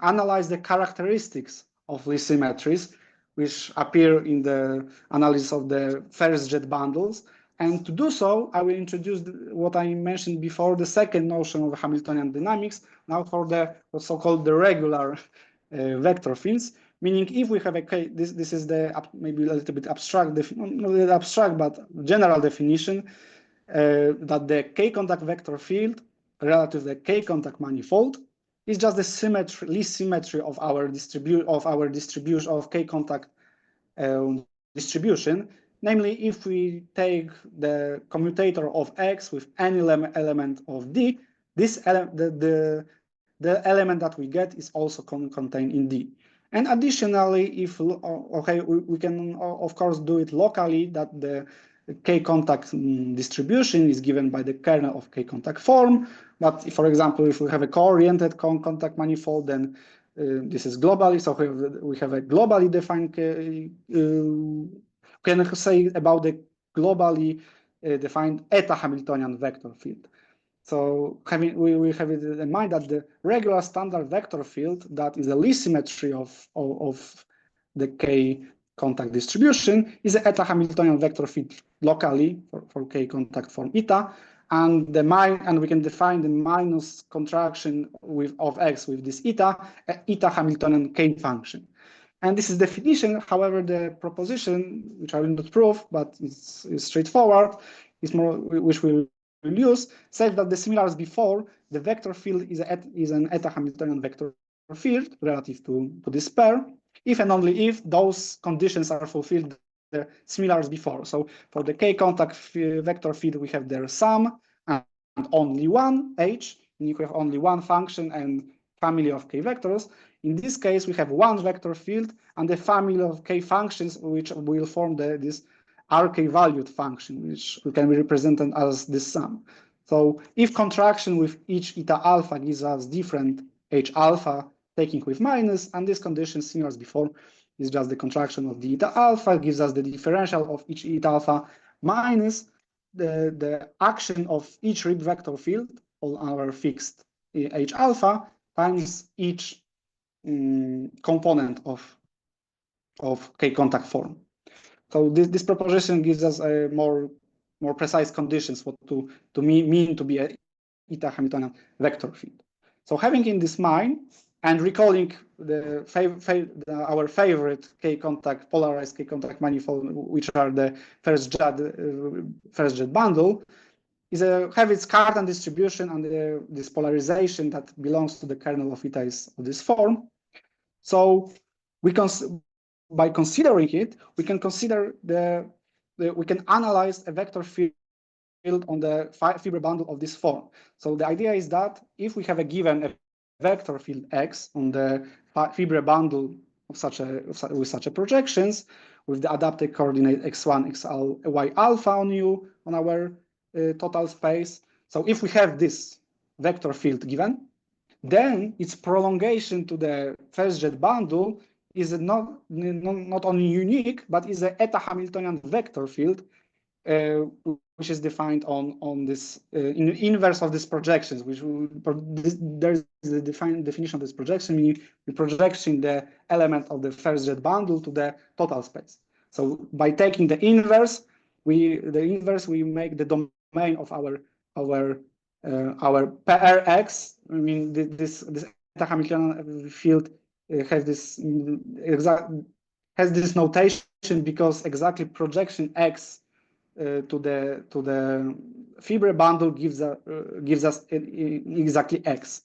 analyze the characteristics of Lie symmetries, which appear in the analysis of the first jet bundles. And to do so, I will introduce what I mentioned before, the second notion of Hamiltonian dynamics, now for the so-called the regular vector fields. Meaning, if we have a k, this is the maybe a little bit abstract, not abstract, but general definition that the k-contact vector field relative to the k-contact manifold is just the symmetry, least symmetry of our distribution of k-contact distribution. Namely, if we take the commutator of X with any element of D, this the element that we get is also contained in D. And additionally, if we can of course do it locally, that the k-contact distribution is given by the kernel of k-contact form. But for example, if we have a co-oriented contact manifold, then this is globally. So we have a globally defined. Can say about the globally defined eta Hamiltonian vector field. So we have it in mind that the regular standard vector field that is a Lie symmetry of the k contact distribution is the eta Hamiltonian vector field locally for k contact form eta, and we can define the minus contraction of X with this eta Hamiltonian k function. And this is definition. However, the proposition, which I will not prove, but it's straightforward, is more which we will use, says that the similar as before, the vector field is an eta Hamiltonian vector field relative to this pair, if and only if those conditions are fulfilled, the similar as before. So for the k-contact vector field, we have their sum and only one h, and we have only one function and family of k vectors. In this case, we have one vector field and the family of k functions, which will form this rk-valued function, which can be represented as this sum. So if contraction with each eta alpha gives us different h alpha, taking with minus, and this condition, similar as before, is just the contraction of the eta alpha, gives us the differential of each eta alpha minus the action of each Rib vector field on our fixed h alpha times each component of k-contact form. So this proposition gives us a more precise conditions what to mean to be a eta Hamiltonian vector field. So having in this mind and recalling our favorite k-contact polarized k-contact manifold, which are the first jet bundle, have its Cartan distribution and this polarization that belongs to the kernel of eta is of this form. So by considering it, we can consider we can analyze a vector field on the fiber bundle of this form. So the idea is that if we have a given vector field X on the fiber bundle of with such a projections with the adapted coordinate x1, y alpha on U on our total space. So if we have this vector field given, then its prolongation to the first jet bundle is not only unique, but is an eta Hamiltonian vector field which is defined on this in the inverse of this projections, which there's the definition of this projection, meaning the projection the element of the first jet bundle to the total space. So by taking the inverse, we make the domain of our PRX. I mean, this Hamiltonian field has this notation because exactly projection X to the fiber bundle gives us exactly X.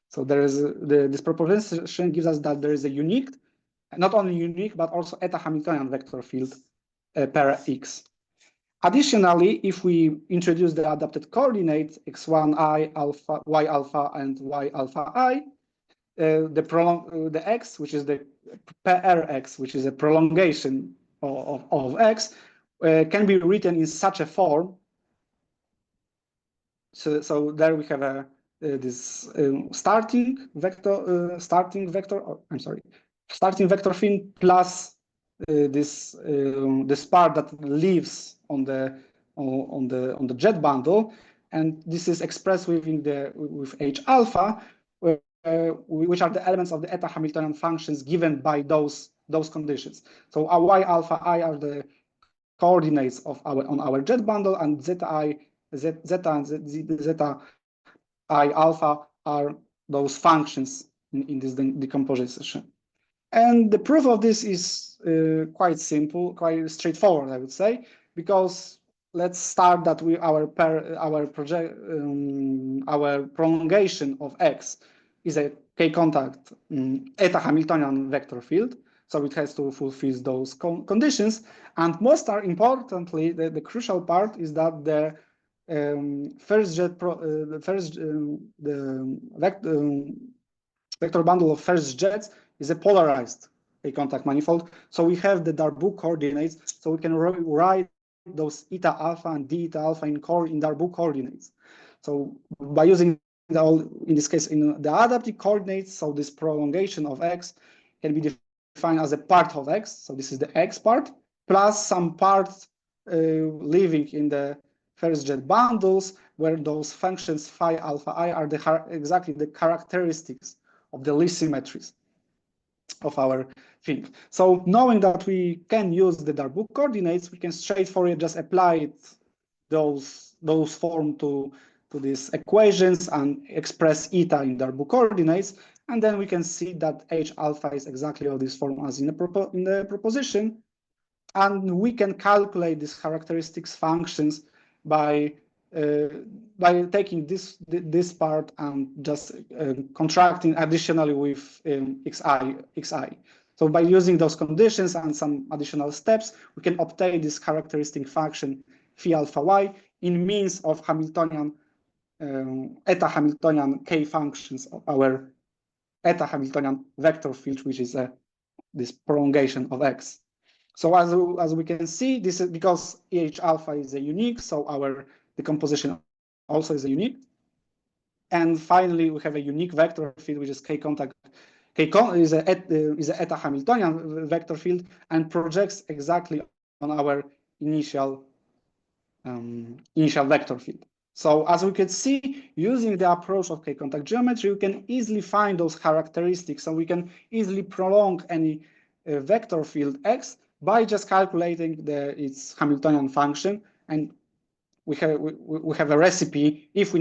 So there is this proposition gives us that there is a unique, not only unique but also eta Hamiltonian vector field per X. Additionally, if we introduce the adapted coordinates x1i, alpha, y alpha, and y alpha I, the x, which is the PRX, which is a prolongation of x, can be written in such a form. So there we have this starting vector field plus this part that lives on the jet bundle, and this is expressed with H alpha, which are the elements of the eta Hamiltonian functions given by those conditions. So our y alpha I are the coordinates of our jet bundle, and zeta I alpha are those functions in this decomposition. And the proof of this is quite simple, quite straightforward, I would say, because let's start that our prolongation of X is a k-contact eta Hamiltonian vector field, so it has to fulfill those conditions. And most importantly, the crucial part is that the vector bundle of first jets is a polarized k-contact manifold. So we have the Darboux coordinates, so we can write those eta alpha and d eta alpha in Darboux coordinates. So by using in this case in the adaptive coordinates, so this prolongation of X can be defined as a part of X. So this is the X part plus some parts living in the first jet bundles, where those functions phi alpha I are exactly the characteristics of the Lie symmetries of our thing. So knowing that we can use the Darboux coordinates, we can straightforwardly just apply those form to these equations and express eta in Darboux coordinates, and then we can see that H alpha is exactly of this form as in the proposition, and we can calculate these characteristics functions by taking this part and just contracting additionally with xi. So by using those conditions and some additional steps, we can obtain this characteristic function phi alpha y in means of Hamiltonian eta Hamiltonian k functions of our eta Hamiltonian vector field, which is this prolongation of X. So as we can see, this is because H alpha is a unique, so our decomposition also is a unique. And finally, we have a unique vector field, which is k-contact. Is a eta Hamiltonian vector field and projects exactly on our initial vector field. So as we can see, using the approach of k-contact geometry, we can easily find those characteristics. So we can easily prolong any vector field X by just calculating its Hamiltonian function, and we have a recipe if we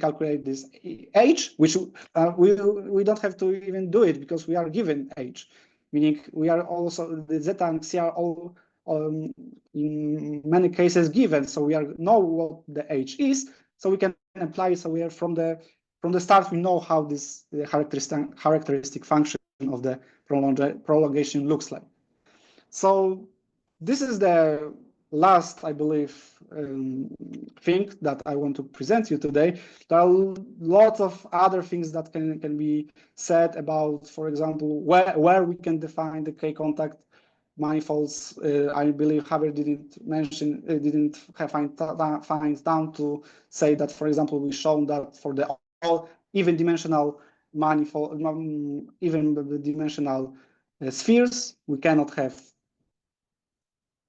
calculate this H, which we don't have to even do it because we are given H, meaning we are also the zeta and xi are all in many cases given, so we know what the H is, so we can apply. So we are from the start we know how this characteristic function of the prolongation looks like. So this is the last, I believe, thing that I want to present you today. There are lots of other things that can be said about, for example, where we can define the k-contact manifolds. I believe Javier didn't find down to say that, for example, we've shown that for the all even dimensional manifold, even dimensional spheres, we cannot have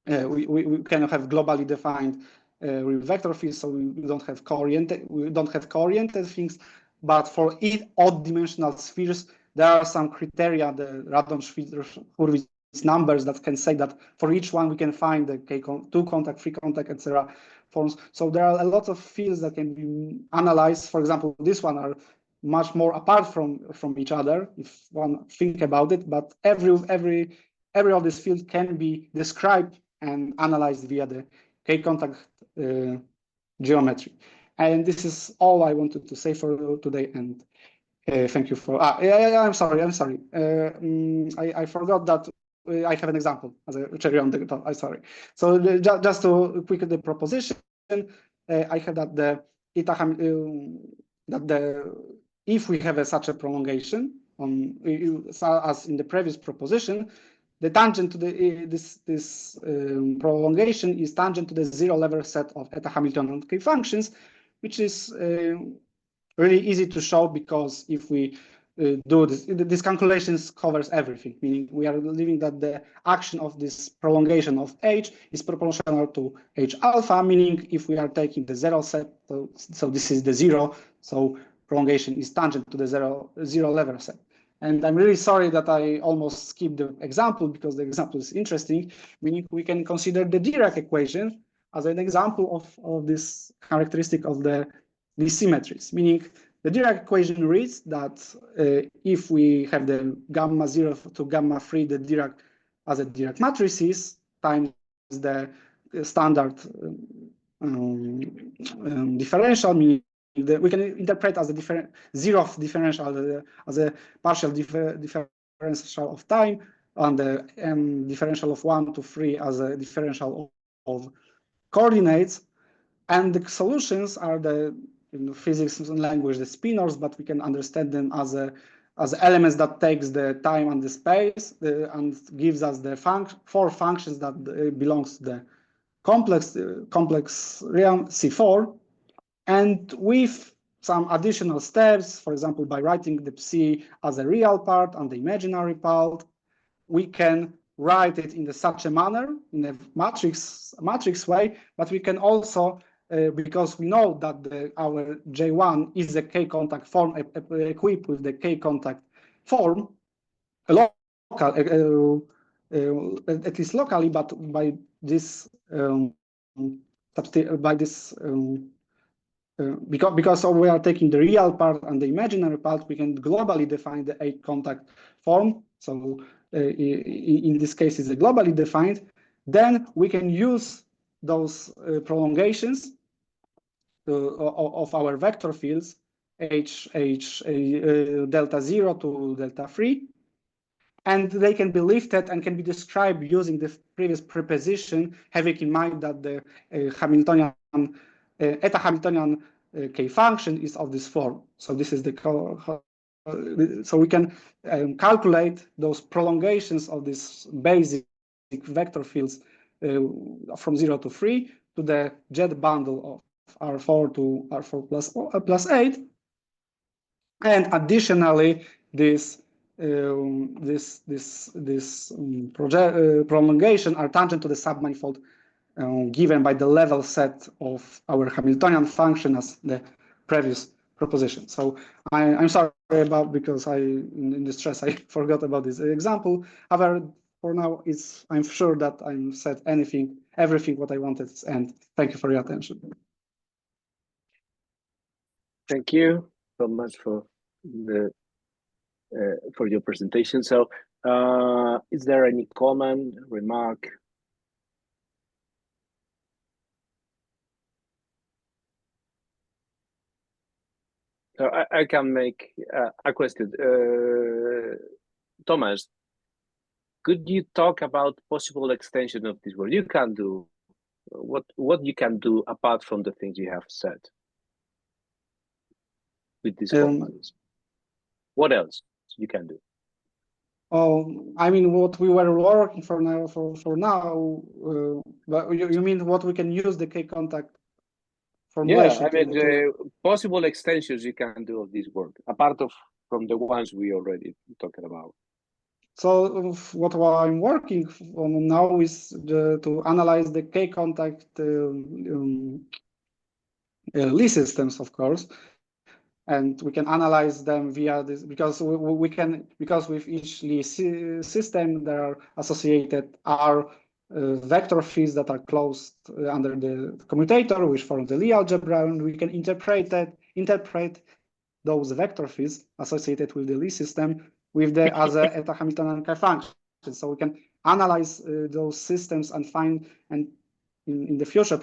we cannot have globally defined real vector fields, so we don't have co-oriented things. But for odd dimensional spheres, there are some criteria, the Radon-Hurwitz numbers, that can say that for each one we can find the two contact, three contact, etc. forms. So there are a lot of fields that can be analyzed. For example, this one are much more apart from each other, if one think about it. But every of these fields can be described and analyzed via the K-contact geometry. And this is all I wanted to say for today. And thank you for. I'm sorry. I forgot that I have an example as a cherry on the top. I'm sorry. So just to quickly the proposition, I have that the if we have such a prolongation as in the previous proposition, the tangent to this prolongation is tangent to the zero-level set of eta Hamiltonian K functions, which is really easy to show, because if we do this calculations covers everything, meaning we are leaving that the action of this prolongation of H is proportional to H alpha, meaning if we are taking the zero set, so this is the zero, so prolongation is tangent to the zero level set. And I'm really sorry that I almost skipped the example, because the example is interesting, meaning we can consider the Dirac equation as an example of this characteristic of these symmetries, meaning the Dirac equation reads that if we have the gamma 0 to gamma 3, the Dirac as a Dirac matrices times the standard differential, meaning we can interpret as a zero differential as a partial differential of time, and the differential of 1 to 3 as a differential of coordinates. And the solutions are the, in physics language, the spinors, but we can understand them as elements that takes the time and the space and gives us the four functions that belongs to the complex realm C4. And with some additional steps, for example, by writing the psi as a real part and the imaginary part, we can write it in such a manner, in a matrix way, but we can also, because we know that our J1 is a K-contact form equipped with the K-contact form, at least locally, but by this because we are taking the real part and the imaginary part, we can globally define the A-contact form. So in this case, it's globally defined. Then we can use those prolongations of our vector fields, delta 0 to delta 3. And they can be lifted and can be described using the previous preposition, having in mind that the Hamiltonian eta Hamiltonian K function is of this form. So this is so we can calculate those prolongations of these basic vector fields from 0 to 3 to the jet bundle of R4 to R4 plus 8. And additionally, this prolongation are tangent to the submanifold given by the level set of our Hamiltonian function as the previous proposition. So I'm sorry about, because in the stress I forgot about this example. However, for now, I'm sure that I said everything what I wanted, and thank you for your attention. Thank you so much for your presentation. So, is there any comment, remark? So I can make a question. Tomasz, could you talk about possible extension of this work? You can do what you can do apart from the things you have said with these companies. What else you can do? I mean, what we were working for now, but you mean what we can use the K-contact formulation? Yeah, I mean, the possible extensions you can do of this work, apart from the ones we already talking about. So what I'm working on now is to analyze the K-contact Lie systems, of course, and we can analyze them via this because because with each Lie system there are associated R vector fields that are closed under the commutator, which form the Lie algebra, and we can interpret those vector fields associated with the Lie system with the other eta Hamiltonian K function. So we can analyze those systems and find, and in the future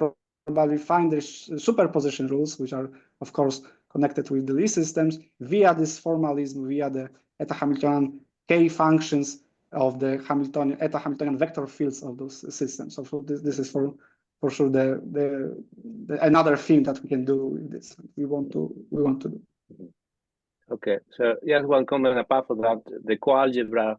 probably find the superposition rules, which are of course connected with the Lie systems via this formalism, via the eta Hamiltonian K functions of the eta Hamiltonian vector fields of those systems. So this is for sure the another thing that we can do with this. We want to do. Okay, so yes, one comment apart from that, the coalgebra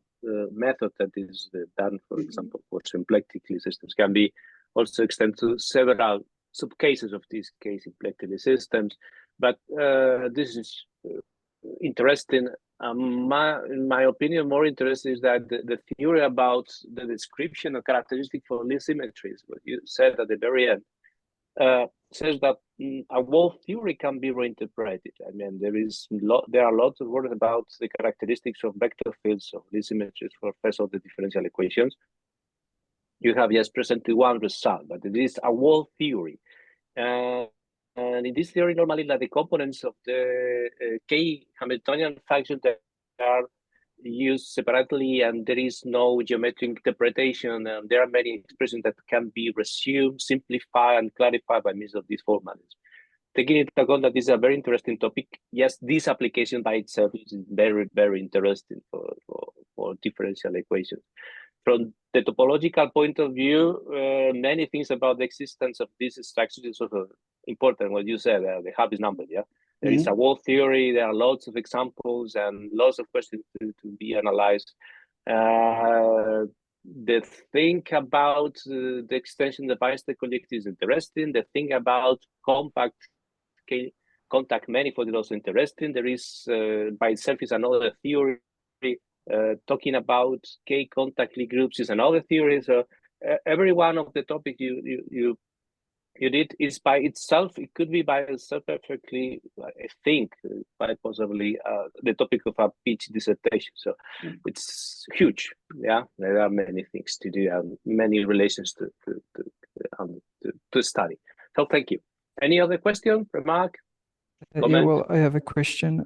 method that is done, for example, for symplectic Lie systems can be also extended to several subcases of these K-symplectic Lie systems. But this is interesting. In my opinion, more interesting is that the theory about the description of characteristics for Lie symmetries, what you said at the very end, says that a whole theory can be reinterpreted. I mean, there are lots of words about the characteristics of vector fields of Lie symmetries for first order differential equations. You have just presented one result, but it is a whole theory. And in this theory, normally, like the components of the K Hamiltonian functions that are used separately, and there is no geometric interpretation. And there are many expressions that can be resumed, simplified, and clarified by means of these formalisms. Taking into account that this is a very interesting topic, yes, this application by itself is very, very interesting for differential equations. From the topological point of view, many things about the existence of these structures is also important. What you said, the Hub is numbered, yeah? There is a whole theory, there are lots of examples and lots of questions to be analyzed. The thing about the extension of the conjecture is interesting. The thing about compact contact manifold is also interesting. There is, by itself, is another theory. Talking about K contact Lie groups is another theory. So every one of the topics you did is by itself. It could be by itself perfectly, I think, quite possibly the topic of a PhD dissertation. So it's huge. Yeah, there are many things to do and many relations to study. So thank you. Any other question, remark? Yeah, well, I have a question.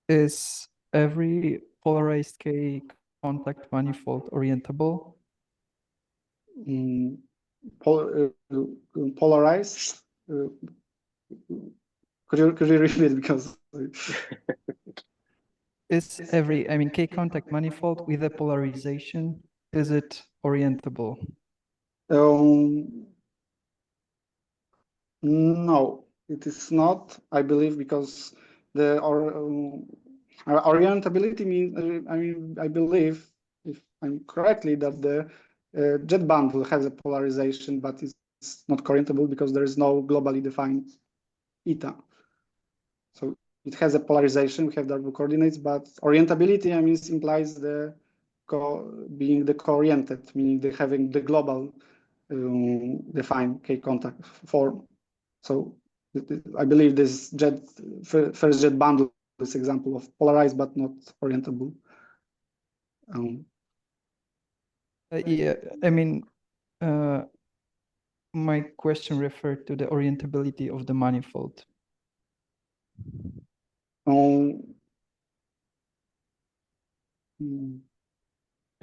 Is every polarized K contact manifold orientable? Polarized? Could you repeat, because Is every, I mean, K contact manifold with a polarization, is it orientable? No, it is not, I believe, because the orientability means, I believe, if I'm correctly, that the jet bundle has a polarization, but it's not orientable because there is no globally defined eta. So it has a polarization, we have the coordinates, but orientability, implies the being the co-oriented, meaning the having the global defined K contact form. So I believe this first jet bundle is example of polarized but not orientable. Yeah, I mean, my question referred to the orientability of the manifold. The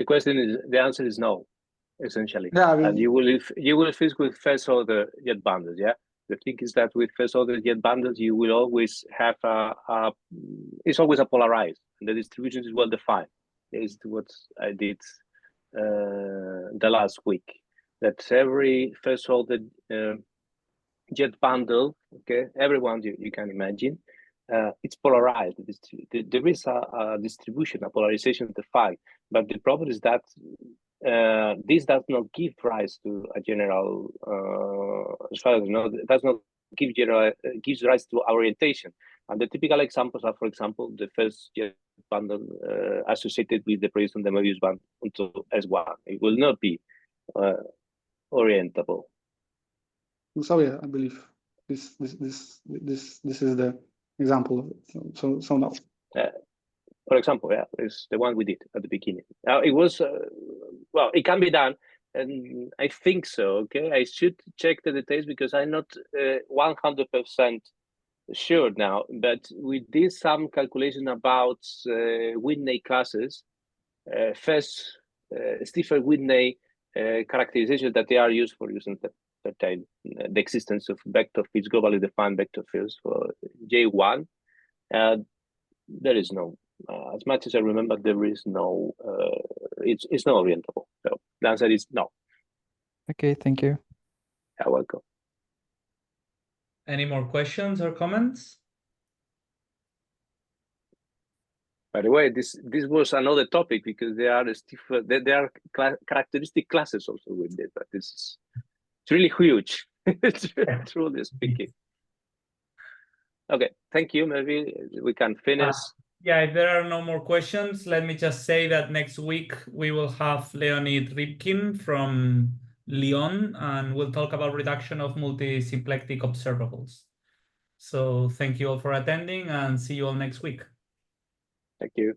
question is, the answer is no, essentially. Yeah, and you will fix with first order jet bundles, yeah? The thing is that with first order jet bundles, you will always have it's always a polarized, and the distribution is well defined. Is what I did the last week. That every first order jet bundle, okay, everyone you can imagine, it's polarized. There is a distribution, a polarization defined, but the problem is that this does not give rise to a general, as far as I know, does not give gives rise to orientation. And the typical examples are, for example, the first jet band associated with the projection of the Möbius band onto S1. It will not be orientable. So yeah, I believe this is the example of it. So no. For example, yeah, it's the one we did at the beginning. It was well, it can be done, and I think so. Okay, I should check the details because I'm not 100% sure now. But we did some calculation about Whitney classes. First, Stiffer-Whitney characterizations that they are used for using the existence of vector fields, globally defined vector fields for J1. There is no, as much as I remember, there is no, it's not orientable. So the answer is no. Okay, thank you. You're welcome. Any more questions or comments? By the way, this was another topic because there are characteristic classes also with it, but it's really huge. Truly speaking. Okay, thank you. Maybe we can finish. Yeah, if there are no more questions, let me just say that next week we will have Leonid Rybkin from Lyon, and we'll talk about reduction of multi-symplectic observables. So thank you all for attending, and see you all next week. Thank you.